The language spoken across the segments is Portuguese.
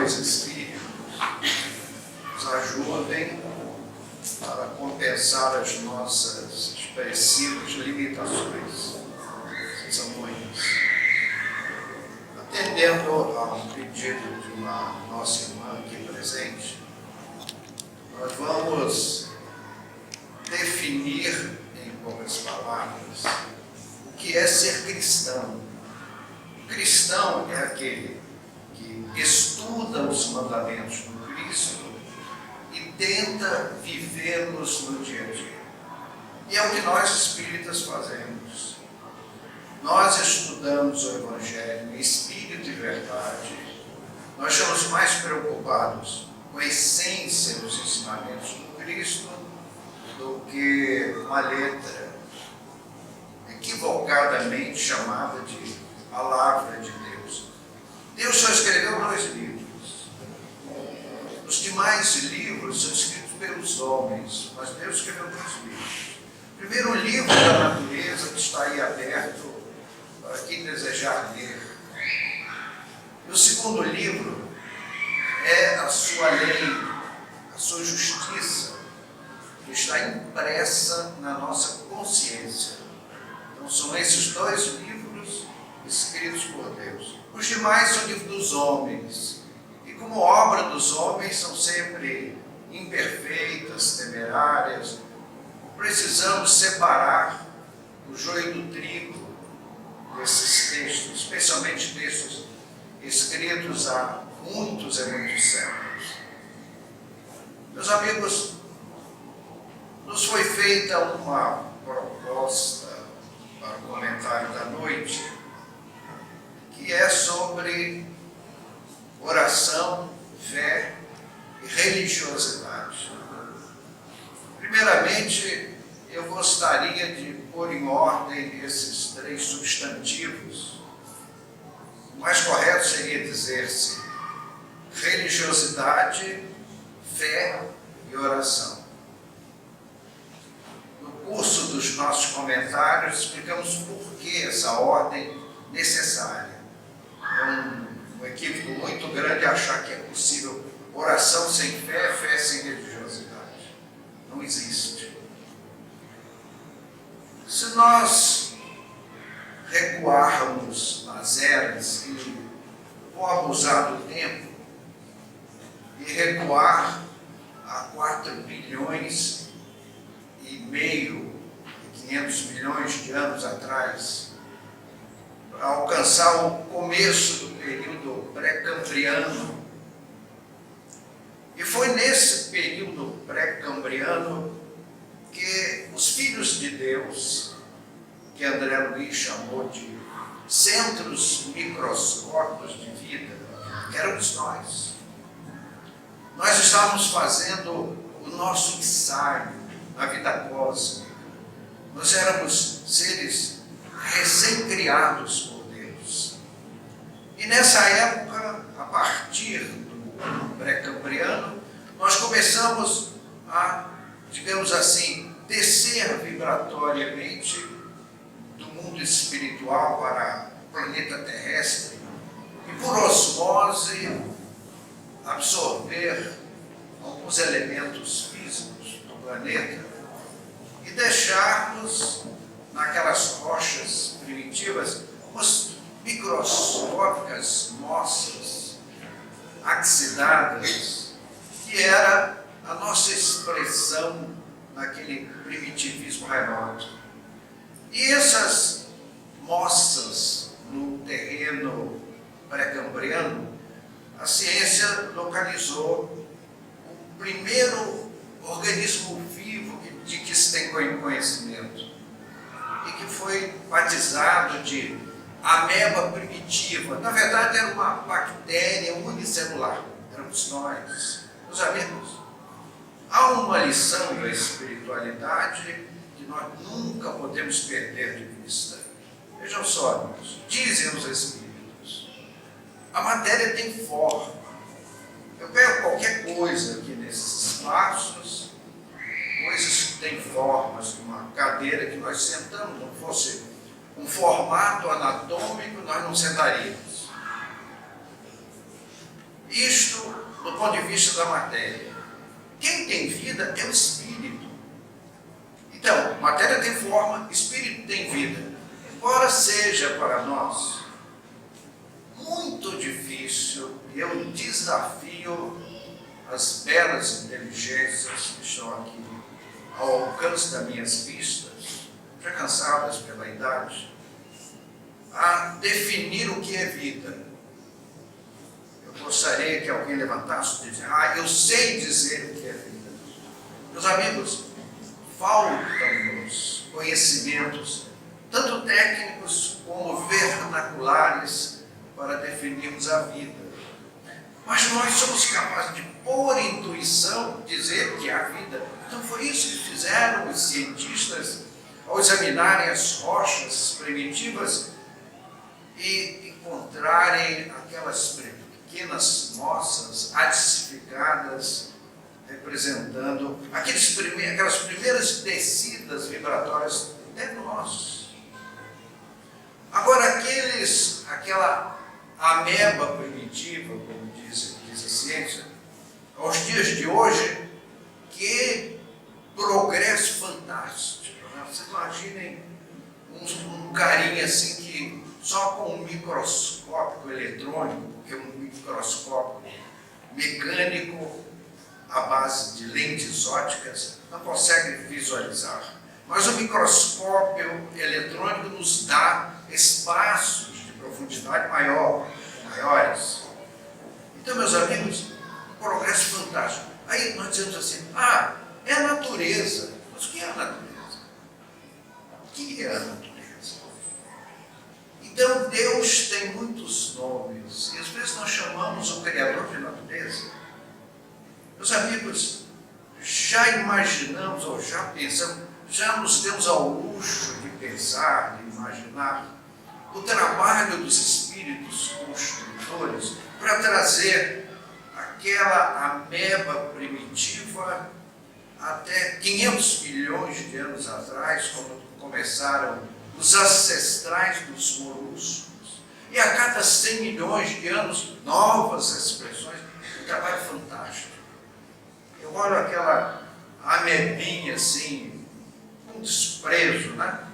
dois espíritos nos ajudem para compensar as nossas expressivas limitações, que são muitas. Atendendo a um pedido de uma nossa irmã aqui presente, nós vamos definir, em poucas palavras, o que é ser cristão. O cristão é aquele que estuda os mandamentos do Cristo e tenta vivê-los no dia a dia. E é o que nós espíritas fazemos. Nós estudamos o Evangelho em espírito e verdade. Nós estamos mais preocupados com a essência dos ensinamentos do Cristo do que uma letra equivocadamente chamada de Palavra de Deus. Deus só escreveu 2 livros. Os demais livros são escritos pelos homens, mas Deus escreveu 2 livros. Primeiro, o livro da natureza, que está aí aberto para quem desejar ler. E o segundo livro é a sua lei, a sua justiça, que está impressa na nossa consciência. Então são esses 2 livros escritos por Deus. Os demais são livros dos homens. E como obra dos homens são sempre imperfeitas, temerárias, precisamos separar o joio do trigo desses textos, especialmente textos escritos há muitos e muitos séculos. Meus amigos, nos foi feita uma proposta para o comentário da noite, que é sobre oração, fé e religiosidade. Primeiramente, eu gostaria de pôr em ordem esses 3 substantivos. O mais correto seria dizer-se religiosidade, fé e oração. No curso dos nossos comentários, explicamos por que essa ordem necessária. É um equívoco muito grande achar que é possível oração sem fé, fé sem religiosidade. Não existe. Se nós recuarmos nas eras e vou abusar do tempo e recuar a 4 bilhões e meio, 500 milhões de anos atrás, para alcançar o começo do período pré-cambriano. E foi nesse período pré-cambriano que os filhos de Deus, que André Luiz chamou de centros microscópicos de vida, éramos nós. Nós estávamos fazendo o nosso ensaio na vida cósmica. Nós éramos seres recém-criados por Deus. E nessa época, a partir do pré-cambriano, nós começamos a, digamos assim, descer vibratoriamente do mundo espiritual para o planeta terrestre e, por osmose, absorver alguns elementos físicos do planeta e deixarmos naquelas rochas primitivas umas microscópicas moças axidadas, que era a nossa expressão naquele primitivismo remoto. E essas moças no terreno pré-cambriano, a ciência localizou o primeiro organismo vivo de que se tem conhecimento e que foi batizado de ameba primitiva. Na verdade, era uma bactéria unicelular. Éramos nós. Meus amigos, há uma lição da espiritualidade que nós nunca podemos perder de vista. Vejam só, amigos, dizem os espíritos, a matéria tem forma. Eu pego qualquer coisa aqui nesses espaços, coisas que têm formas, uma cadeira que nós sentamos, não fosse um formato anatômico, nós não sentaríamos. Isto do ponto de vista da matéria. Quem tem vida é o espírito. Então, matéria tem forma, espírito tem vida. Embora seja para nós muito difícil, e eu desafio as belas inteligências que estão aqui ao alcance das minhas vistas, já cansadas pela idade, a definir o que é vida. Eu gostaria que alguém levantasse e dissesse: eu sei dizer o que é vida. Meus amigos, faltam-nos conhecimentos, tanto técnicos como vernaculares, para definirmos a vida. Mas nós somos capazes de, por intuição, dizer que há vida. Então foi isso que fizeram os cientistas ao examinarem as rochas primitivas e encontrarem aquelas pequenas moças acidificadas, representando aquelas primeiras descidas vibratórias de nós. Agora, aquela ameba primitiva, como diz a ciência, aos dias de hoje, que progresso fantástico. Né? Vocês imaginem um carinha assim que só com um microscópio eletrônico, porque um microscópio mecânico à base de lentes ópticas não consegue visualizar. Mas o microscópio eletrônico nos dá espaços de profundidade maiores. Então, meus amigos, um progresso fantástico. Aí nós dizemos assim: é a natureza. Mas o que é a natureza? O que é a natureza? Então, Deus tem muitos nomes, e às vezes nós chamamos o Criador de natureza. Meus amigos, já imaginamos ou já pensamos, já nos demos ao luxo de pensar, de imaginar o trabalho dos espíritos construtores para trazer aquela ameba primitiva até 500 milhões de anos atrás, quando começaram os ancestrais dos moluscos, e a cada 100 milhões de anos, novas expressões, um trabalho fantástico. Eu olho aquela amebinha assim, com desprezo, né?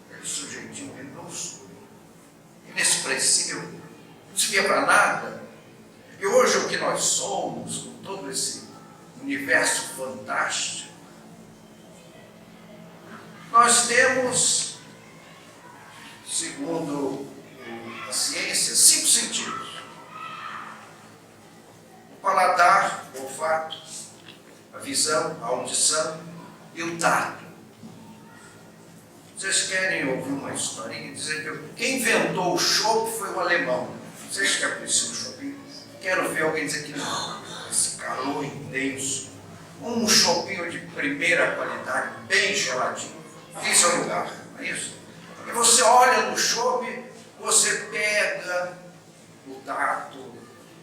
Aquele sujeitinho minúsculo, inexpressível, não servia para nada. E hoje o que nós somos, com todo esse universo fantástico, nós temos, segundo a ciência, 5 sentidos: o paladar, o olfato, a visão, a audição e o tato. Vocês querem ouvir uma historinha e dizer que quem inventou o chopp foi o alemão? Vocês que apreciam o chopp? Quero ver alguém dizer que não. Esse calor intenso, um choppinho de primeira qualidade, bem geladinho, esse é o lugar, não é isso? E você olha no chopp, você pega o tato,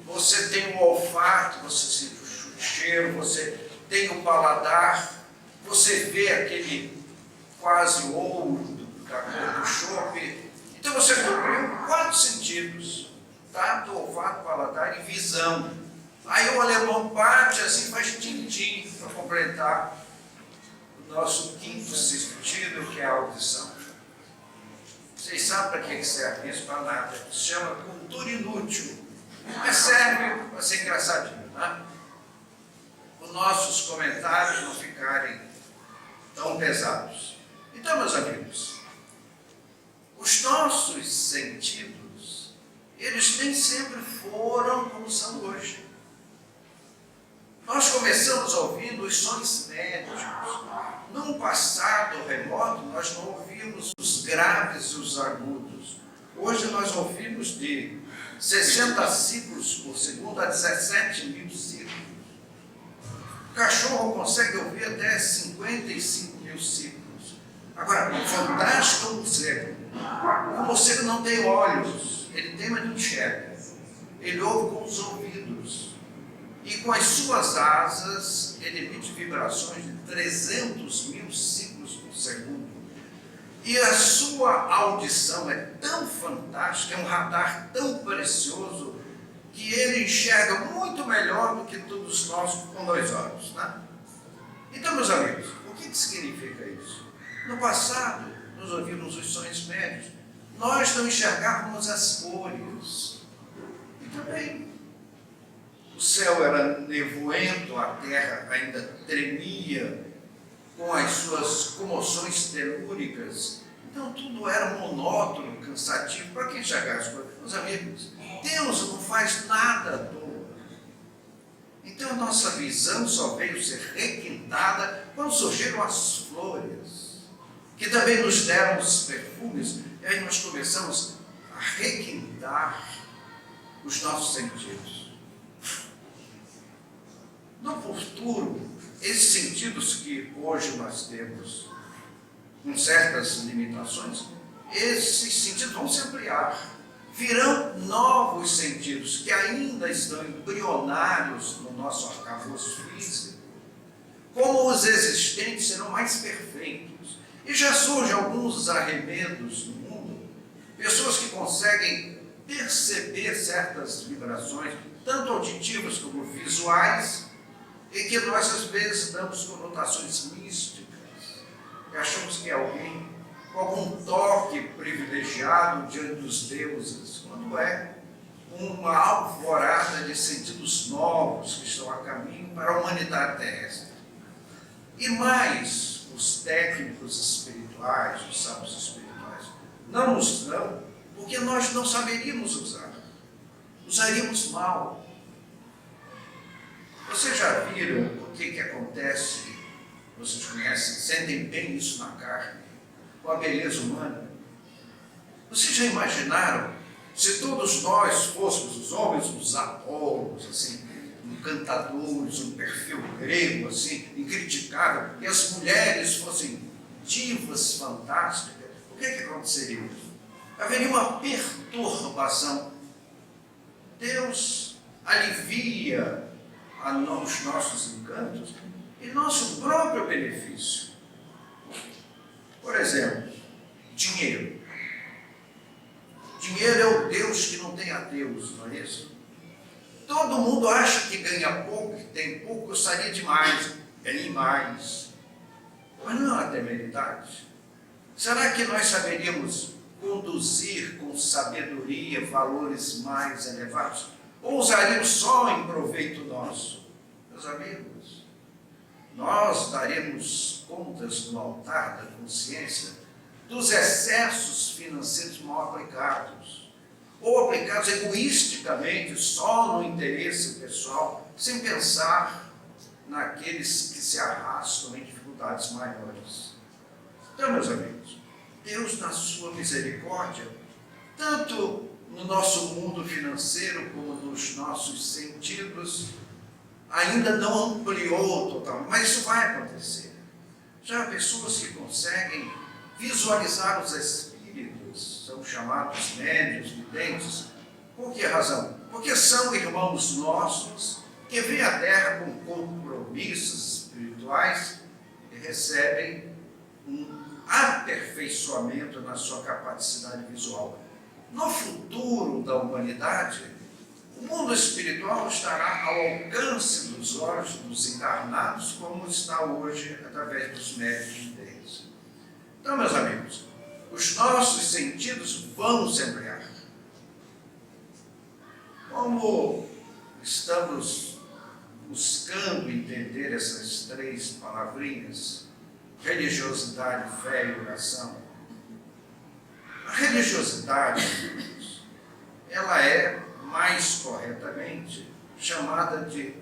você tem o olfato, você sente o cheiro, você tem o paladar, você vê aquele quase ouro da cor do chopp. Então você cobriu 4 sentidos: tato, olfato, paladar e visão. Aí o alemão bate assim, faz tim-tim para completar o nosso 5º sentido, que é a audição. Vocês sabem para que serve isso? Para nada. Se chama cultura inútil. Mas serve para ser engraçadinho, né? Os nossos comentários não ficarem tão pesados. Então, meus amigos, os nossos sentidos, eles nem sempre foram como são hoje. Nós começamos ouvindo os sons médicos. Num passado remoto, nós não ouvíamos os graves e os agudos. Hoje nós ouvimos de 60 ciclos por segundo a 17 mil ciclos. O cachorro consegue ouvir até 55 mil ciclos. Agora, o fantástico é o morcego. O morcego não tem olhos, ele tem, mas não enxerga. Ele ouve com os ouvidos. E com as suas asas, ele emite vibrações de 300 mil ciclos por segundo. E a sua audição é tão fantástica, é um radar tão precioso, que ele enxerga muito melhor do que todos nós com 2 olhos, né? Então, meus amigos, o que significa isso? No passado, nós ouvimos os sonhos médios, nós não enxergávamos as cores. E também, o céu era nevoento, a terra ainda tremia com as suas comoções telúricas. Então, tudo era monótono, cansativo. Para quem enxergar as coisas? Meus amigos, Deus não faz nada à toa. Então, a nossa visão só veio ser requintada quando surgiram as flores, que também nos deram os perfumes, e aí nós começamos a requintar os nossos sentidos. No futuro, esses sentidos que hoje nós temos, com certas limitações, esses sentidos vão se ampliar. Virão novos sentidos que ainda estão embrionários no nosso arcabouço físico. Como os existentes serão mais perfeitos. E já surgem alguns arremedos no mundo, pessoas que conseguem perceber certas vibrações, tanto auditivas como visuais, e que nós às vezes damos conotações místicas. E achamos que é alguém com algum toque privilegiado diante dos deuses, quando é uma alvorada de sentidos novos que estão a caminho para a humanidade terrestre. E mais, os técnicos espirituais, os sábios espirituais, não nos dão, porque nós não saberíamos usar. Usaríamos mal. Vocês já viram o que acontece? Vocês conhecem, sentem bem isso na carne, com a beleza humana? Vocês já imaginaram se todos nós fôssemos os homens, os Apolos, assim, encantadores, um perfil grego, assim, incriticável, e as mulheres fossem divas fantásticas? O que aconteceria? Haveria uma perturbação. Deus alivia os nossos encantos e nosso próprio benefício. Por exemplo, dinheiro. Dinheiro é o Deus que não tem ateus, não é isso? Todo mundo acha que ganha pouco, que tem pouco, gostaria de mais, ganhe mais. Mas não é uma temeridade. Será que nós saberíamos conduzir com sabedoria valores mais elevados? Ou usaríamos só em proveito nosso? Meus amigos, nós daremos contas no altar da consciência dos excessos financeiros mal aplicados, ou aplicados egoisticamente, só no interesse pessoal, sem pensar naqueles que se arrastam em dificuldades maiores. Então, meus amigos, Deus, na sua misericórdia, tanto no nosso mundo financeiro como nos nossos sentidos, ainda não ampliou totalmente, mas isso vai acontecer. Já há pessoas que conseguem visualizar os espíritos, são chamados médiuns, videntes. Por que razão? Porque são irmãos nossos que vêm à Terra com compromissos espirituais e recebem um aperfeiçoamento na sua capacidade visual. No futuro da humanidade, o mundo espiritual estará ao alcance dos olhos dos encarnados, como está hoje através dos médiuns deles. Então, meus amigos, os nossos sentidos vão se ampliar. Como estamos buscando entender essas 3 palavrinhas, religiosidade, fé e oração? A religiosidade, amigos, ela é mais corretamente chamada de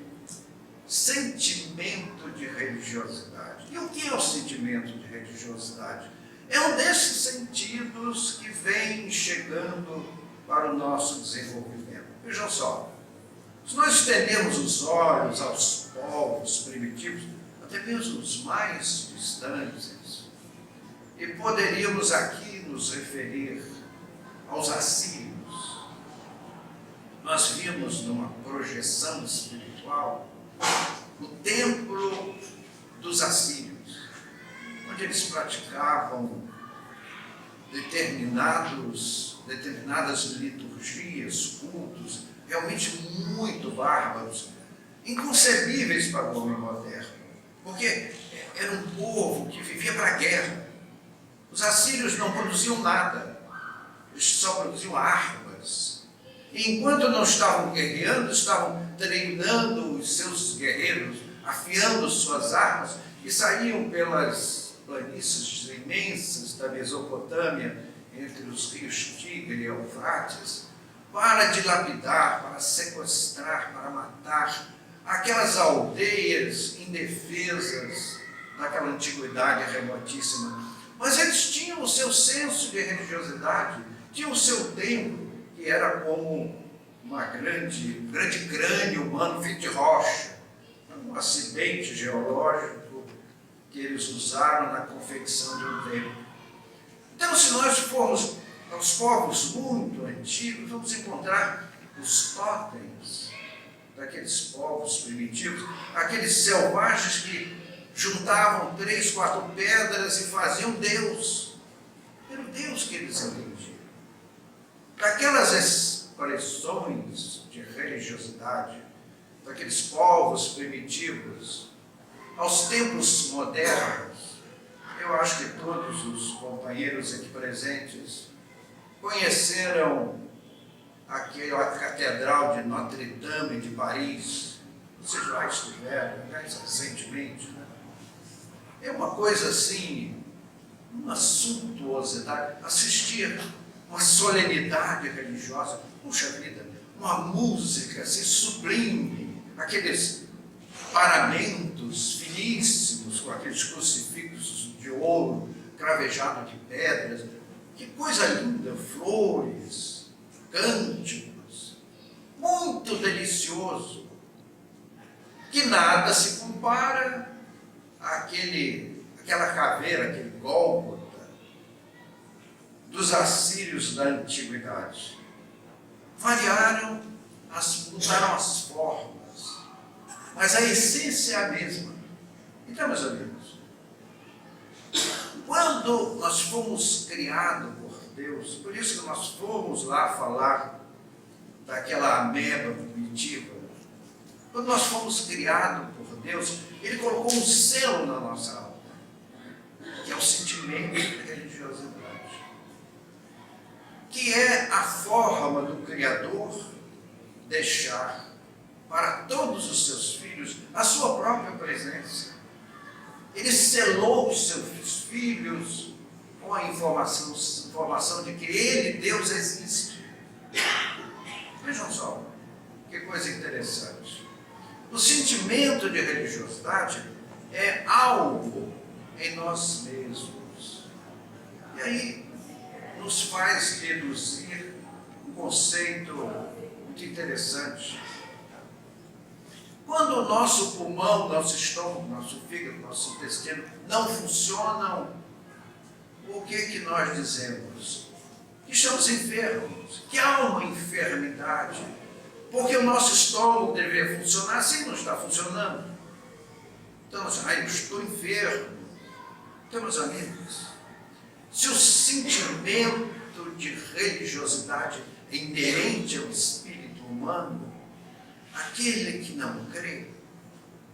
sentimento de religiosidade. E o que é o sentimento de religiosidade? É um desses sentidos que vem chegando para o nosso desenvolvimento. Vejam só, se nós estendemos os olhos aos povos primitivos, até mesmo os mais distantes, e poderíamos aqui nos referir aos assírios. Nós vimos numa projeção espiritual o templo dos assírios, onde eles praticavam determinadas liturgias, cultos, realmente muito bárbaros, inconcebíveis para o homem moderno, porque era um povo que vivia para a guerra. Os assírios não produziam nada, eles só produziam armas. E enquanto não estavam guerreando, estavam treinando os seus guerreiros, afiando suas armas, e saíam pelas planícies imensas da Mesopotâmia, entre os rios Tigre e Eufrates, para dilapidar, para sequestrar, para matar aquelas aldeias indefesas daquela antiguidade remotíssima. Mas eles tinham o seu senso de religiosidade, tinham o seu templo, que era como um grande crânio humano feito de rocha, um acidente geológico que eles usaram na confecção de um templo. Então, se nós formos aos povos muito antigos, vamos encontrar os totens daqueles povos primitivos, aqueles selvagens que juntavam 3, 4 pedras e faziam Deus. Era o Deus que eles entendiam. Daquelas expressões de religiosidade, daqueles povos primitivos, aos templos modernos, eu acho que todos os companheiros aqui presentes conheceram aquela catedral de Notre Dame de Paris. Vocês já estiveram, recentemente, né? É uma coisa assim, uma suntuosidade, assistir uma solenidade religiosa, puxa vida, uma música assim sublime, aqueles paramentos finíssimos com aqueles crucifixos de ouro, cravejado de pedras, que coisa linda, flores, cânticos, muito delicioso, que nada se compara àquela caveira, aquele Gólgota dos assírios da antiguidade. Mudaram as formas, mas a essência é a mesma. Então, meus amigos, quando nós fomos criados por Deus, por isso que nós fomos lá falar daquela ameba primitiva, quando nós fomos criados por Deus, Ele colocou um selo na nossa alma, que é o sentimento de religiosidade, que é a forma do Criador deixar para todos os seus filhos a sua própria presença. Ele selou os seus filhos com a informação de que Ele, Deus, existe. Vejam só, que coisa interessante. O sentimento de religiosidade é algo em nós mesmos. E aí nos faz deduzir um conceito muito interessante. Quando o nosso pulmão, nosso estômago, nosso fígado, nosso intestino não funcionam, o que nós dizemos? Que estamos enfermos, que há uma enfermidade, porque o nosso estômago deveria funcionar, assim não está funcionando. Então, eu estou enfermo. Então, meus amigos, se o sentimento de religiosidade é inerente ao espírito humano, aquele que não crê,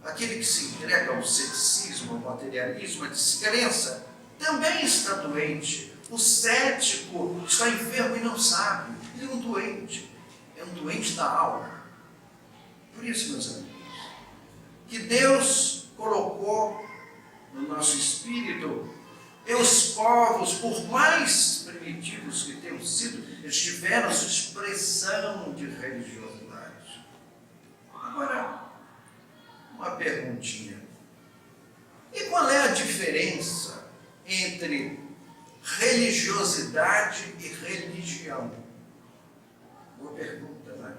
aquele que se entrega ao ceticismo, ao materialismo, à descrença, também está doente. O cético está enfermo e não sabe. Ele é um doente. É um doente da alma. Por isso, meus amigos, que Deus colocou no nosso espírito, e os povos, por mais primitivos que tenham sido, eles tiveram a sua expressão de religiosidade. Agora, uma perguntinha. E qual é a diferença entre religiosidade e religião? Boa pergunta, né?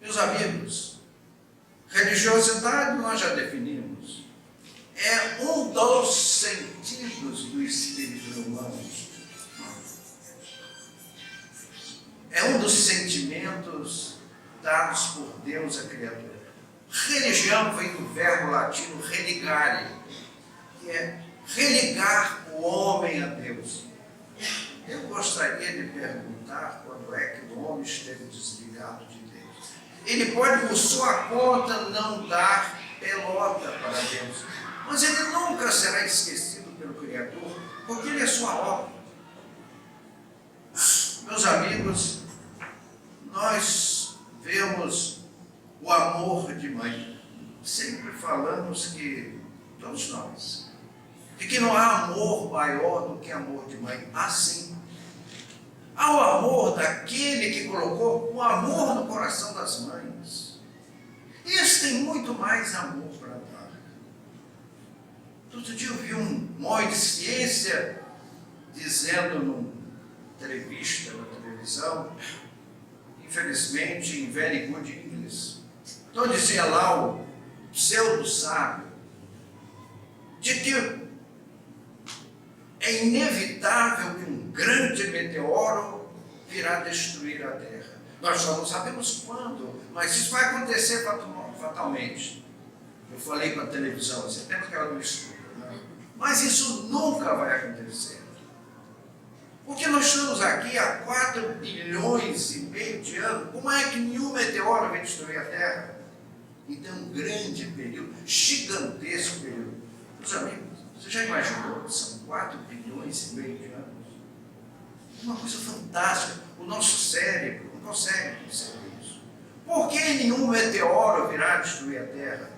Meus amigos, religiosidade nós já definimos. É um dos sentidos do espírito humano. É um dos sentimentos dados por Deus a criatura. Religião vem do verbo latino religare, que é religar o homem a Deus. Eu gostaria de perguntar quando é que o homem esteve desligado de Deus. Ele pode, por sua conta, não dar pelota para Deus. Mas ele nunca será esquecido pelo Criador, porque ele é sua obra. Meus amigos, nós vemos o amor de mãe. Sempre falamos que, todos nós, de que não há amor maior do que amor de mãe. Assim, há o amor daquele que colocou o amor no coração das mães. Esse tem muito mais amor para dar. Outro dia eu vi um homem de ciência dizendo numa entrevista na televisão, infelizmente em very good English, então dizia lá o pseudo-sábio, de que é inevitável que um grande meteoro virá destruir a Terra. Nós só não sabemos quando, mas isso vai acontecer fatalmente. Eu falei para a televisão, você tem que ela não estuda, né? Mas isso nunca vai acontecer. Porque nós estamos aqui há 4 bilhões e meio de anos. Como é que nenhum meteoro vai destruir a Terra? Então, um grande período, gigantesco período. Meus amigos, você já imaginou? São 4 bilhões e meio de anos. Uma coisa fantástica. O nosso cérebro não consegue perceber isso. Por que nenhum meteoro virá destruir a Terra?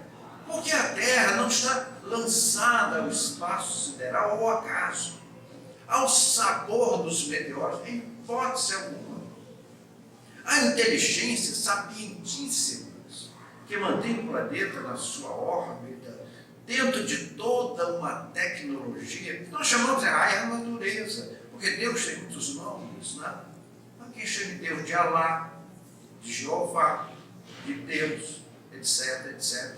Porque a Terra não está lançada ao espaço sideral ou ao acaso, ao sabor dos meteoros, em hipótese alguma. Há inteligências sapientíssimas que mantêm o planeta na sua órbita, dentro de toda uma tecnologia que nós chamamos de a natureza, porque Deus tem muitos nomes, né? Aqui chama de Deus de Alá, de Jeová, de Deus, etc, etc.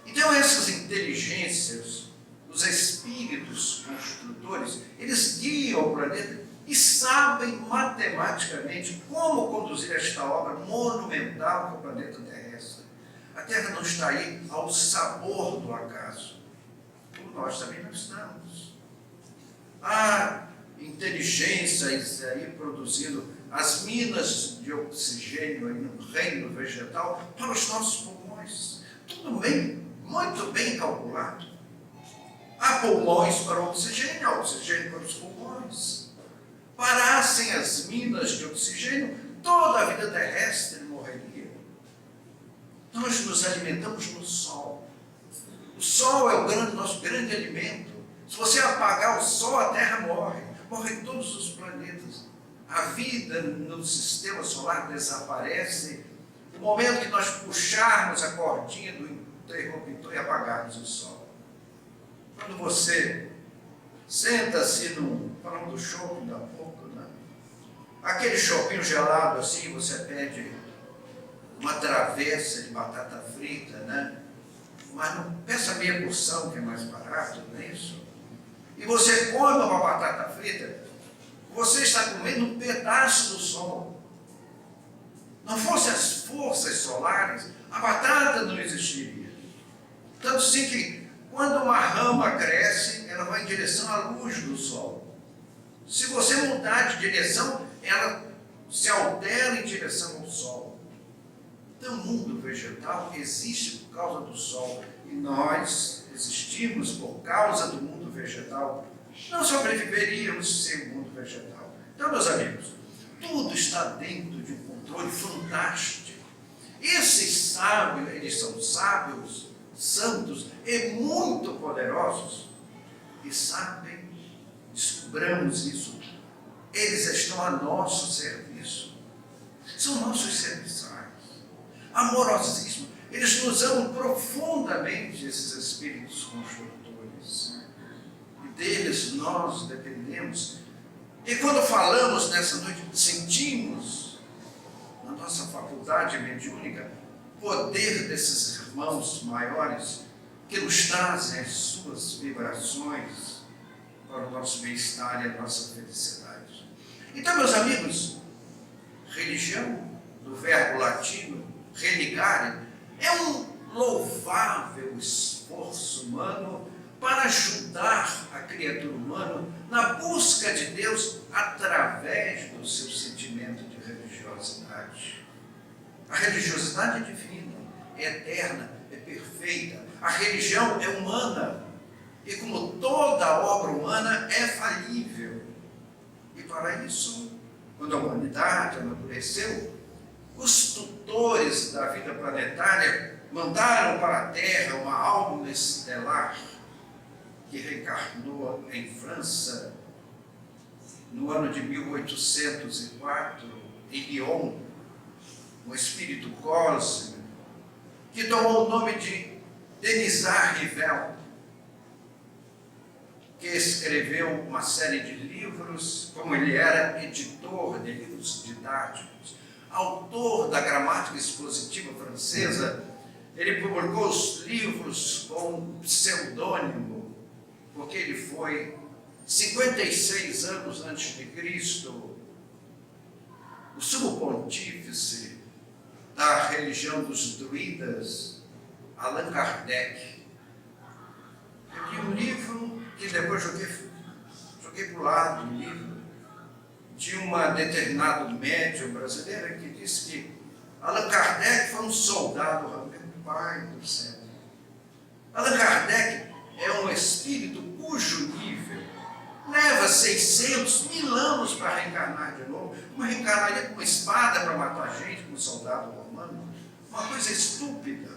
Então essas inteligências, os espíritos construtores, eles guiam o planeta e sabem matematicamente como conduzir esta obra monumental que é o planeta terrestre. A Terra não está aí ao sabor do acaso, como nós também não estamos. Há inteligências aí produzindo as minas de oxigênio aí no reino vegetal para os nossos pulmões. Tudo bem, muito bem calculado. Há pulmões para o oxigênio, há oxigênio para os pulmões. Parassem as minas de oxigênio, toda a vida terrestre morreria. Nós nos alimentamos no sol. O sol é o nosso grande alimento. Se você apagar o sol, a Terra morre. Morrem todos os planetas. A vida no sistema solar desaparece no momento que nós puxarmos a cordinha do interruptor e apagarmos o sol. Quando você senta-se falando do shopping da pouco, né? Aquele shopping gelado assim, você pede uma travessa de batata frita, né? Mas não peça meia porção, que é mais barato, não é isso? E você come uma batata frita, você está comendo um pedaço do sol. Não fossem as forças solares, a batata não existiria. Tanto sim que quando uma rama cresce, ela vai em direção à luz do sol. Se você mudar de direção, ela se altera em direção ao sol. Então, o mundo vegetal existe por causa do sol. E nós existimos por causa do mundo vegetal. Não sobreviveríamos sem o mundo vegetal. Então, meus amigos, tudo está dentro de um controle fantástico. Esses sábios, eles são sábios, santos e muito poderosos, e sabem, descobramos isso, eles estão a nosso serviço, são nossos serviçais, amorosíssimos, eles nos amam profundamente, esses espíritos construtores, e deles nós dependemos. E quando falamos nessa noite, sentimos na nossa faculdade mediúnica poder desses irmãos maiores que nos trazem as suas vibrações para o nosso bem-estar e a nossa felicidade. Então, meus amigos, religião, do verbo latino, religare, é um louvável esforço humano para ajudar a criatura humana na busca de Deus através do seu sentimento de religiosidade. A religiosidade é divina, é eterna, é perfeita. A religião é humana. E como toda obra humana, é falível. E para isso, quando a humanidade amadureceu, os tutores da vida planetária mandaram para a Terra uma alma estelar que reencarnou em França no ano de 1804, em Lyon, um espírito cósmico que tomou o nome de Denisard Rivel, que escreveu uma série de livros, como ele era editor de livros didáticos, autor da gramática expositiva francesa. Ele publicou os livros com pseudônimo, porque ele foi 56 anos antes de Cristo o sumo pontífice da religião dos druidas, Allan Kardec. Eu li um livro que depois joguei para o lado, um livro de uma determinada médium brasileira que disse que Allan Kardec foi um soldado, meu pai do céu. Allan Kardec é um espírito cujo nível leva 600.000 anos para reencarnar de novo. Uma reencarnaria com uma espada para matar gente, com um soldado romano. Uma coisa estúpida.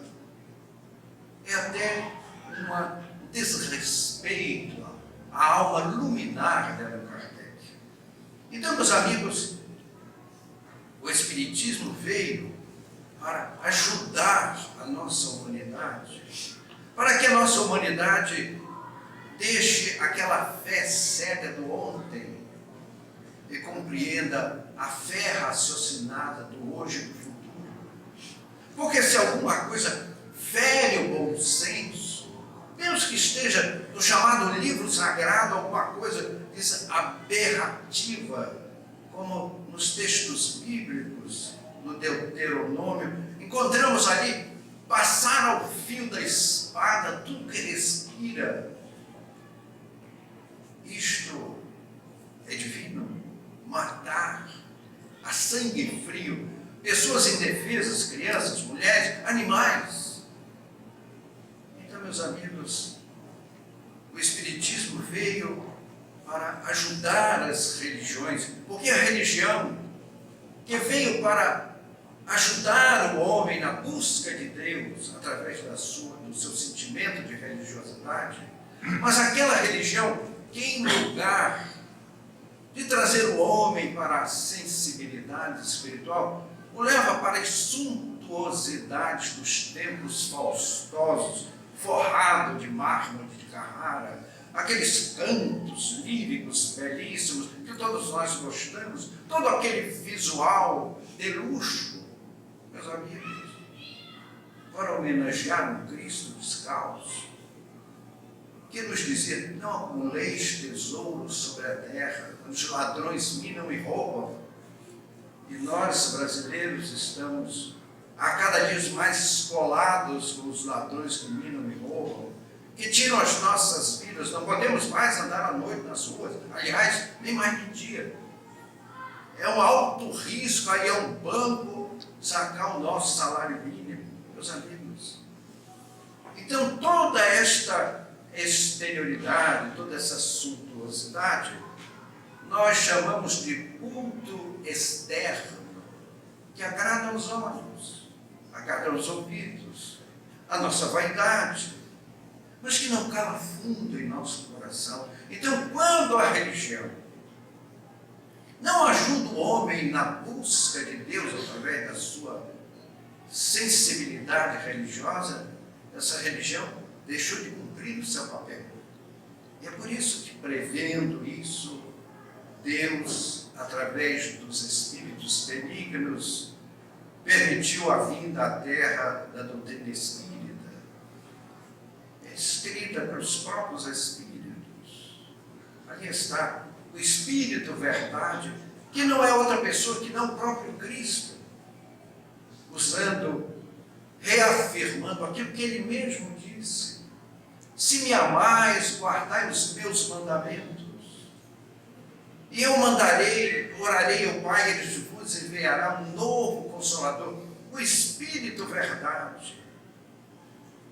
É até um desrespeito à alma luminar de Allan Kardec. Então, meus amigos, o Espiritismo veio para ajudar a nossa humanidade, para que a nossa humanidade deixe aquela fé cega do ontem e compreenda a fé raciocinada do hoje e do futuro. Porque se alguma coisa fere o bom senso, mesmo que esteja no chamado livro sagrado, alguma coisa aberrativa, como nos textos bíblicos, no Deuteronômio, encontramos ali passar ao fio da espada tudo que respira. Isto é divino. Matar a sangue frio pessoas indefesas, crianças, mulheres, animais. Então, meus amigos, o Espiritismo veio para ajudar as religiões, porque a religião que veio para ajudar o homem na busca de Deus através do seu sentimento de religiosidade, mas aquela religião que, em lugar de trazer o homem para a sensibilidade espiritual, o leva para as suntuosidades dos templos faustosos, forrado de mármore de Carrara, aqueles cantos líricos belíssimos que todos nós gostamos, todo aquele visual de luxo, meus amigos, para homenagear um Cristo descalço, que nos dizia: não acumuleis tesouros sobre a terra, onde os ladrões minam e roubam. E nós, brasileiros, estamos a cada dia mais colados com os ladrões que minam e roubam, que tiram as nossas vidas. Não podemos mais andar à noite nas ruas, aliás, nem mais de dia. É um alto risco aí a um banco sacar o nosso salário mínimo, meus amigos. Então, toda esta exterioridade, toda essa suntuosidade, nós chamamos de culto externo, que agrada aos olhos, agrada aos ouvidos, a nossa vaidade, mas que não cala fundo em nosso coração. Então, quando a religião não ajuda o homem na busca de Deus através da sua sensibilidade religiosa, essa religião deixou de cumprir o seu papel. E é por isso que, prevendo isso, Deus, através dos espíritos benignos, permitiu a vinda à Terra da doutrina espírita, escrita pelos próprios espíritos. Ali está o Espírito Verdade, que não é outra pessoa que não o próprio Cristo, reafirmando aquilo que ele mesmo disse: se me amais, guardai os meus mandamentos. E eu orarei ao Pai, ele vos enviará um novo Consolador, o Espírito Verdade.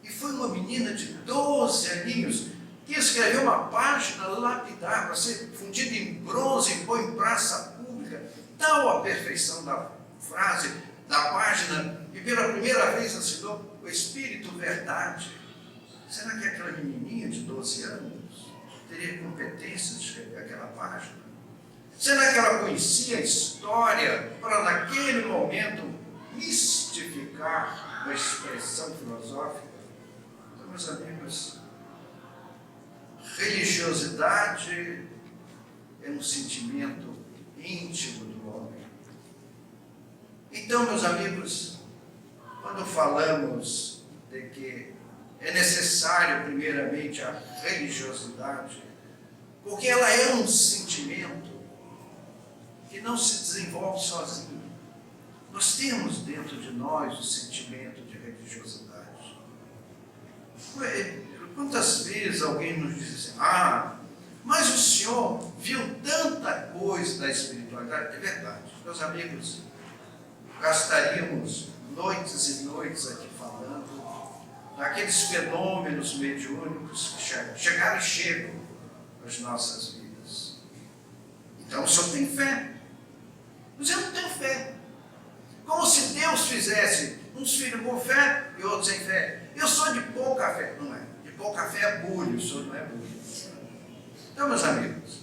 E foi uma menina de 12 aninhos que escreveu uma página lapidar para ser fundida em bronze e pôr em praça pública. Tal a perfeição da frase, da página, e pela primeira vez assinou o Espírito Verdade. Será que aquela menininha de 12 anos teria competência de escrever aquela página? Será que ela conhecia a história para, naquele momento, mistificar uma expressão filosófica? Então, meus amigos, religiosidade é um sentimento íntimo do homem. Então, meus amigos, quando falamos de que é necessário, primeiramente, a religiosidade, porque ela é um sentimento que não se desenvolve sozinho. Nós temos dentro de nós o sentimento de religiosidade. Quantas vezes alguém nos diz assim, mas o senhor viu tanta coisa da espiritualidade? É verdade. Meus amigos, gastaríamos noites e noites aqui falando daqueles fenômenos mediúnicos que chegaram e chegam às nossas vidas. Então o senhor tem fé. Mas eu não tenho fé. Como se Deus fizesse uns filhos com fé e outros sem fé. Eu sou de pouca fé. Não é. De pouca fé é bulho, o senhor não é bulho. Então, meus amigos,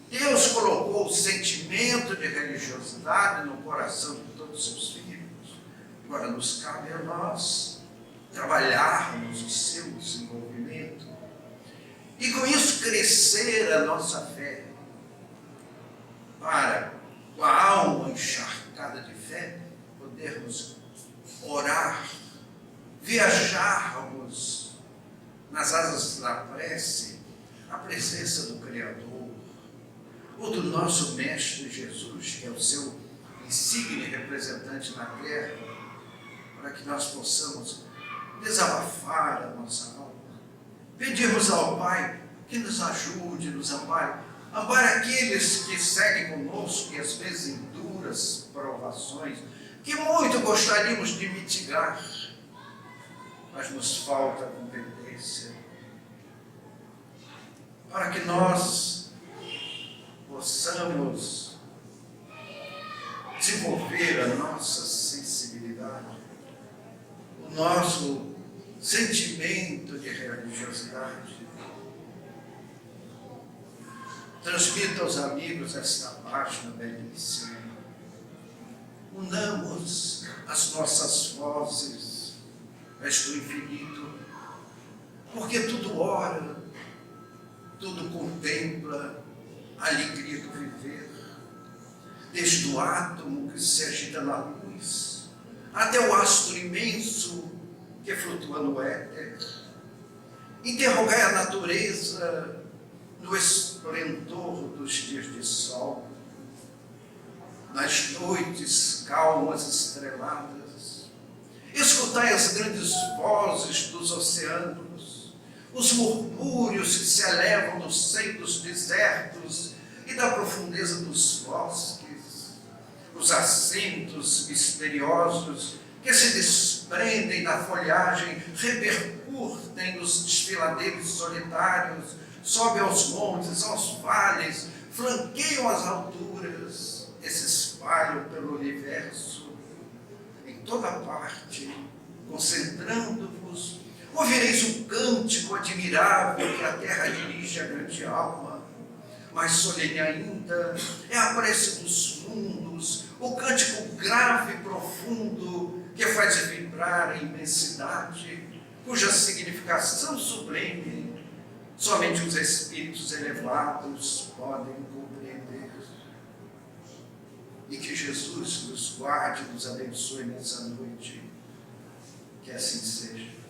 Deus colocou o sentimento de religiosidade no coração de todos os seus filhos. Agora nos cabe a nós trabalharmos o seu desenvolvimento e com isso crescer a nossa fé para, com a alma encharcada de fé, podermos orar, viajarmos nas asas da prece, a presença do Criador, ou do nosso Mestre Jesus, que é o seu insigne representante na terra, para que nós possamos desabafar a nossa alma, pedirmos ao Pai que nos ajude, nos ampare, ampare aqueles que seguem conosco e às vezes em duras provações, que muito gostaríamos de mitigar, mas nos falta competência, para que nós possamos desenvolver a nossa sensibilidade, o nosso sentimento de religiosidade. Transmita aos amigos esta página belíssima. Unamos as nossas vozes a este infinito, porque tudo ora, tudo contempla a alegria do viver, desde o átomo que se agita na luz, até o astro imenso que flutua no éter. Interrogai a natureza no esplendor dos dias de sol, nas noites calmas estreladas. Escutai as grandes vozes dos oceanos, os murmúrios que se elevam no seio dos desertos e da profundeza dos bosques, os acentos misteriosos que se desprendem da folhagem, repercutem nos desfiladeiros solitários, sobem aos montes, aos vales, flanqueiam as alturas e se espalham pelo universo. Em toda parte, concentrando-vos, ouvireis um cântico admirável que a terra dirige à grande alma. Mais solene ainda é a prece dos mundos, o cântico grave e profundo que faz vibrar a imensidade, cuja significação sublime somente os espíritos elevados podem compreender. E que Jesus nos guarde e nos abençoe nessa noite. Que assim seja.